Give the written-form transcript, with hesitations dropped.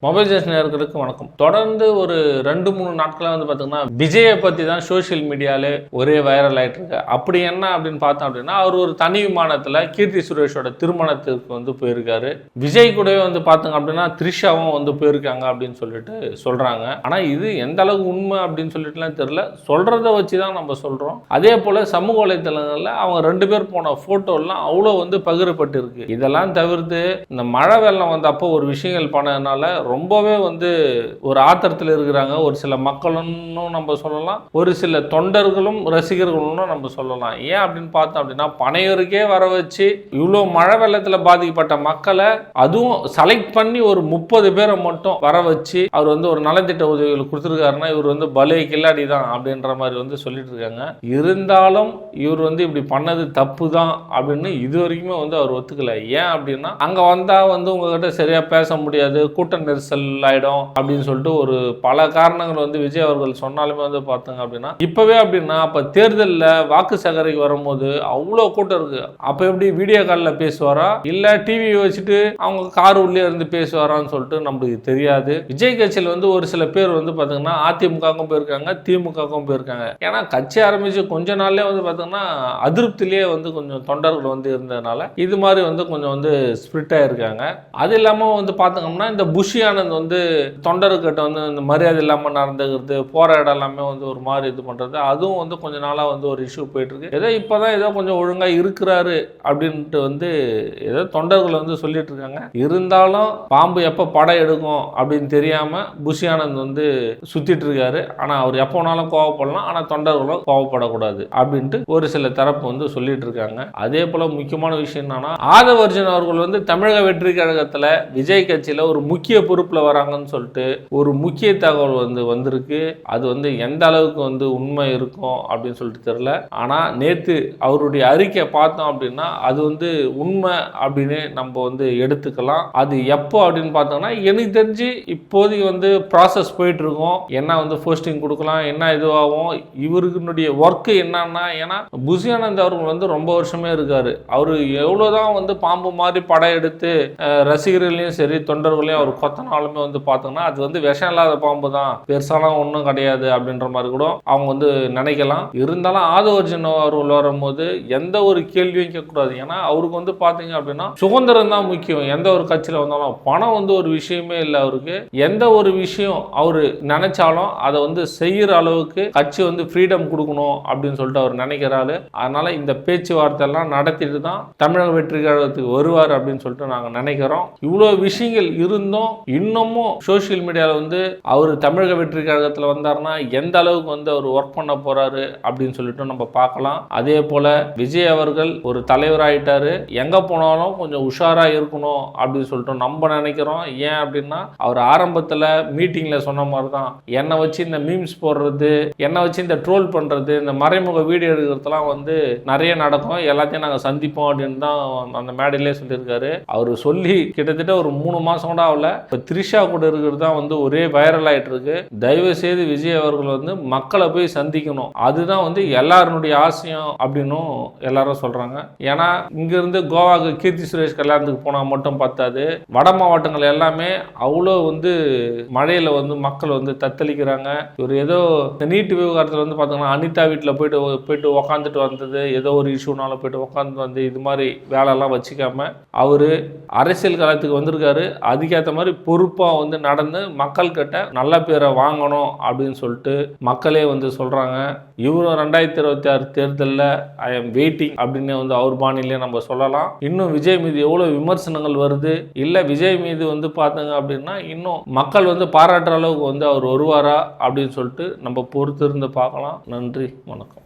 Mobile ஜெஸ் நேயர்களுக்கு வணக்கம். தொடர்ந்து ஒரு 2-3 நாட்களாக வந்து பார்த்தீங்கன்னா விஜயை பற்றி தான் சோஷியல் மீடியாவில் ஒரே வைரல் ஆகிட்டு இருக்கு. அப்படி என்ன அப்படின்னு பார்த்தோம் அப்படின்னா, அவர் ஒரு தனி விமானத்தில் கீர்த்தி சுரேஷோட திருமணத்திற்கு வந்து போயிருக்காரு. விஜய் கூடவே வந்து பார்த்தோங்க அப்படின்னா த்ரிஷாவும் வந்து போயிருக்காங்க அப்படின்னு சொல்லிட்டு சொல்கிறாங்க. ஆனால் இது எந்த அளவுக்கு உண்மை அப்படின்னு சொல்லிட்டுலாம் தெரியல. சொல்கிறத வச்சு தான் நம்ம சொல்கிறோம். அதே போல் சமூக வலைத்தளங்களில் அவங்க 2 பேர் போன ஃபோட்டோலாம் அவ்வளோ வந்து பகிரப்பட்டிருக்கு. இதெல்லாம் தவிர்த்து இந்த மழை வெள்ளம் வந்தப்போ ஒரு விஷயங்கள் பண்ணதுனால ரொம்பவே வந்து ஒரு ஆத்திரத்தில் இருக்கிறாங்க. ஒரு சில மக்களும் நம்ம சொல்லலாம், ஒரு சில தொண்டர்களும் ரசிகர்களும் நம்ம சொல்லலாம். ஏன் அப்படின்னு பார்த்தோம் அப்படின்னா, பனையூருக்கே வர வச்சு இவ்வளோ மழை வெள்ளத்தில் பாதிக்கப்பட்ட மக்களை அதுவும் செலக்ட் பண்ணி ஒரு 30 பேரை மட்டும் வர வச்சு அவர் வந்து ஒரு நலத்திட்ட உதவிகள் கொடுத்துருக்காருன்னா இவர் வந்து பலே கில்லாடி தான் அப்படின்ற மாதிரி வந்து சொல்லிட்டு இருக்காங்க. இருந்தாலும் இவர் வந்து இப்படி பண்ணது தப்பு தான் அப்படின்னு இது வரைக்குமே வந்து அவர் ஒத்துக்கல. ஏன் அப்படின்னா, அங்கே வந்தால் வந்து உங்ககிட்ட சரியாக பேச முடியாது, கூட்ட நெரிசல் ஆயிடும் அப்படின்னு சொல்லிட்டு ஒரு பல காரணங்கள் வந்து விஜய் அவர்கள் சொன்னாலுமே வந்து பார்த்தோங்க அப்படின்னா, இப்பவே அப்படின்னா அப்ப தேர்தலில் வாக்கு சேகரிக்க வரும்போது அவ்வளோ கூட்டம் இருக்கு. அப்ப எப்படி வீடியோ காலில் பேசுவாரா இல்ல டிவி வச்சுட்டு அவங்க கார் உள்ளே இருந்து பேசுவாரான்னு சொல்லிட்டு நம்மளுக்கு தெரியாது. விஜய் கட்சியில் வந்து ஒரு சில பேர் வந்து பார்த்தீங்கன்னா அதிமுகவுக்கும் போயிருக்காங்க, திமுகவுக்கும் போயிருக்காங்க. ஏன்னா கட்சி ஆரம்பிச்சு கொஞ்ச நாள்லயே வந்து பார்த்தீங்கன்னா அதிருப்திலேயே வந்து கொஞ்சம் தொண்டர்கள் வந்து இருந்ததுனால இது மாதிரி வந்து கொஞ்சம் வந்து ஸ்பிரிட் ஆயிருக்காங்க. அது இல்லாமல் வந்து பார்த்தோம்னா இந்த புஷி ஆனந்த் வந்து தொண்டர்கிட்ட வந்து இந்த மரியாதை இல்லாமல் நடந்துக்கிறது, போகிற இடம் எல்லாமே வந்து ஒரு மாதிரி இது பண்ணுறது, அதுவும் வந்து கொஞ்ச நாளாக வந்து ஒரு இஷ்யூ போயிட்டுருக்கு. ஏதோ இப்போ தான் ஏதோ கொஞ்சம் ஒழுங்காக இருக்கிறாரு அப்படின்ட்டு வந்து ஏதோ தொண்டர்கள் வந்து சொல்லிட்டு இருக்காங்க. இருந்தாலும் பாம்பு எப்போ படம் எடுக்கும் அப்படின்னு தெரியாமல் புஷி ஆனந்த் வந்து சுற்றிட்டு இருக்காரு. ஆனால் அவர் எப்போ வேணாலும் கோவப்படலாம், ஆனால் தொண்டர்களும் கோவப்படக்கூடாது அப்படின்ட்டு ஒரு சில தரப்பு வந்து சொல்லிட்டு இருக்காங்க. அதே போல் முக்கியமான விஷயம் என்னன்னா, ஆதவ அர்ஜுன் அவர்கள் வந்து தமிழக வெற்றி கழகத்தில் விஜய் கட்சியில் ஒரு முக்கிய பொறுப்பில் வராங்கன்னு சொல்லிட்டு ஒரு முக்கிய தகவல் வந்து வந்திருக்கு. அது வந்து எந்த அளவுக்கு வந்து உண்மை இருக்கும் அப்படின்னு சொல்லிட்டு தெரியல. ஆனால் நேற்று அவருடைய அறிக்கை பார்த்தோம் அப்படின்னா அது வந்து உண்மை அப்படின்னு நம்ம வந்து எடுத்துக்கலாம். அது எப்போ அப்படின்னு பார்த்தோம்னா, எனக்கு தெரிஞ்சு இப்போதைக்கு வந்து ப்ராசஸ் போயிட்டு இருக்கோம். என்ன வந்து போஸ்டிங் கொடுக்கலாம், என்ன இதுவாகும், இவருக்குனுடைய ஒர்க்கு என்னன்னா, ஏன்னா புஷி ஆனந்த் அவர்கள் வந்து ரொம்ப வருஷமே இருக்காரு. அவரு எவ்வளோதான் வந்து பாம்பு மாதிரி படம் எடுத்து ரசிகர்களையும் சரி தொண்டர்களையும் அவர் கொத்தனாலுமே வந்து பார்த்தோம்னா அது வந்து விஷம் இல்லாத பாம்பு தான், பெருசாலாம் ஒன்றும் கிடையாது அப்படின்ற மாதிரி கூட அவங்க வந்து நினைக்கலாம். இருந்தாலும் ஆதவ அர்ஜுன் அவர்கள் வரும்போது எந்த ஒரு கேள்வியும் கேட்கக்கூடாது. ஏன்னா அவருக்கு வந்து பார்த்தீங்க அப்படின்னா சுதந்திரம் தான் முக்கியம். எந்த ஒரு கட்சியில் வந்தாலும் பணம் வந்து ஒரு விஷயமே இல்லை அவருக்கு. எந்த ஒரு விஷயம் அவர் நினைச்சாலும் அதை வந்து செய்கிற அளவுக்கு கட்சி வந்து ஃப்ரீடம் கொடுக்கணும் அப்படின்னு சொல்லிட்டு அவர் நினைக்கிறாரு. அதனால இந்த பேச்சுவார்த்தை எல்லாம் நடத்திட்டு தான் தமிழக வெற்றி கழகத்துக்கு வருவார் அப்படின்னு சொல்லிட்டு நாங்கள் நினைக்கிறோம். இவ்வளோ விஷயங்கள் இருந்தும் இன்னமும் சோஷியல் மீடியாவில் வந்து அவர் தமிழக வெற்றி கழகத்தில் வந்தார்னா எந்த அளவுக்கு வந்து அவர் ஒர்க் பண்ண போறாரு அப்படின்னு சொல்லிட்டு நம்ம பார்க்கலாம். அதே போல விஜய் அவர்கள் ஒரு தலைவராயிட்டாரு, எங்க போனாலும் கொஞ்சம் உஷாரா இருக்கணும் அப்படின்னு சொல்லிட்டு நம்ம நினைக்கிறோம். ஏன் அப்படின்னா அவர் ஆரம்பத்தில் மீட்டிங்ல சொன்ன மாதிரி தான், என்னை வச்சு இந்த மீம்ஸ் போடுறது, என்னை வச்சு இந்த ட்ரோல் பண்றது, இந்த மறைமுக வீடியோ எடுக்கிறதுலாம் வந்து நிறைய நடக்கும், எல்லாத்தையும் நாங்கள் சந்திப்போம் அப்படின்னு தான் அந்த மேடையிலே சொல்லியிருக்காரு. அவர் சொல்லி கிட்டத்தட்ட ஒரு 3 மாசம் கூட ஆகல. இப்போ த்ரிஷா கூட இருக்கிறது தான் வந்து ஒரே வைரல் ஆகிட்டு இருக்கு. தயவு செய்து விஜய் அவர்கள் வந்து மக்களை போய் சந்திக்கணும், அதுதான் வந்து எல்லாருடைய ஆசையும் அப்படின்னும் எல்லாரும் சொல்றாங்க. ஏன்னா இங்கிருந்து கோவாக்கு கீர்த்தி சுரேஷ் கல்யாணத்துக்கு போனால் மட்டும் பத்தாது, வட மாவட்டங்கள் எல்லாமே அவ்வளோ வந்து மழையில வந்து மக்கள் வந்து தத்தளிக்கிறாங்க. ஒரு ஏதோ நீட் விவகாரத்தில் வந்து பார்த்தோம்னா அனிதா வீட்டில் போயிட்டு உக்காந்துட்டு வந்தது, ஏதோ ஒரு இஷ்யூனால போயிட்டு உட்காந்து வந்து இது மாதிரி வேலையெல்லாம் வச்சுக்காம அவர் அரசியல் காலத்துக்கு வந்திருக்காரு. அதுக்கேற்ற மாதிரி பொறுப்பாக வந்து நடந்து மக்கள்கிட்ட நல்ல பேரை வாங்கணும் அப்படின்னு சொல்லிட்டு மக்களே வந்து சொல்கிறாங்க. இவரும் 2026 தேர்தலில் ஐ எம் வெயிட்டிங் அப்படின்னு வந்து அவர் பாணியிலே நம்ம சொல்லலாம். இன்னும் விஜய் மீது எவ்வளோ விமர்சனங்கள் வருது, இல்லை விஜய் மீது வந்து பார்த்தோங்க அப்படின்னா இன்னும் மக்கள் வந்து பாராட்டுற அளவுக்கு வந்து அவர் வருவாரா அப்படின்னு சொல்லிட்டு நம்ம பொறுத்திருந்து பார்க்கலாம். நன்றி, வணக்கம்.